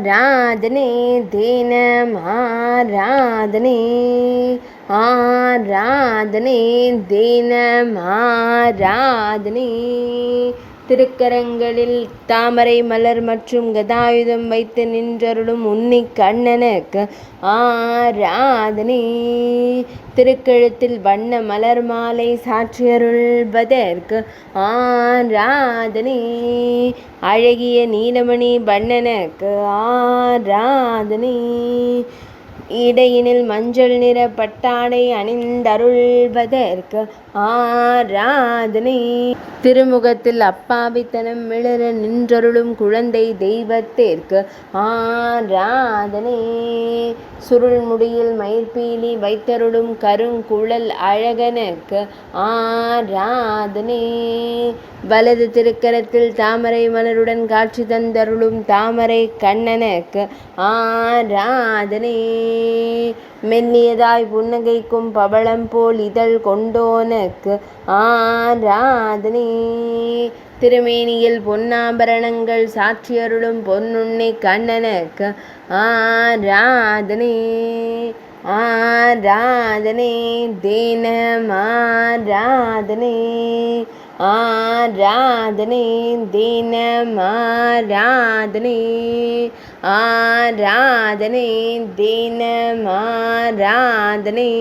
ஆராதனை தினம் ஆராதனை ஆராதனை தினம் ஆராதனை. திருக்கரங்களில் தாமரை மலர் மற்றும் கதாயுதம் வைத்து நின்றருளும் உன்னிக் கண்ணனுக்கு ஆராதனை. திருக்கழுத்தில் வண்ண மலர் மாலை சாற்றியருள்வதற்கு ஆராதனை. அழகிய நீலமணி வண்ணனுக்கு ஆராதனை. இடையினில் மஞ்சள் நிற பட்டாடை அணிந்தருள்வதற்கு ஆராதனை. திருமுகத்தில் அப்பாவித்தனம் மிளர நின்றருளும் குழந்தை தெய்வத்திற்கு ஆராதனை. சுருள் முடியில் மயிர்பீலி வைத்தருளும் கருங்குழல் அழகனுக்கு ஆராதனை. வலது திருக்கரத்தில் தாமரை மலருடன் காட்சி தந்தருளும் தாமரை கண்ணனுக்கு ஆராதனை. மெல்லியதாய் புன்னகைக்கும் பவளம் போல் இதழ் கொண்டோனுக்கு ஆராதனை. திருமேனியில் பொன்னாபரணங்கள் சாற்றியருளும் பொன்னுண்ணி கண்ணனுக்கு ஆராதனை. ஆராதனை தினம் ஆராதனை ஆராதனை தினம் ஆராதனை ஆராதனை தினம் ஆராதனை.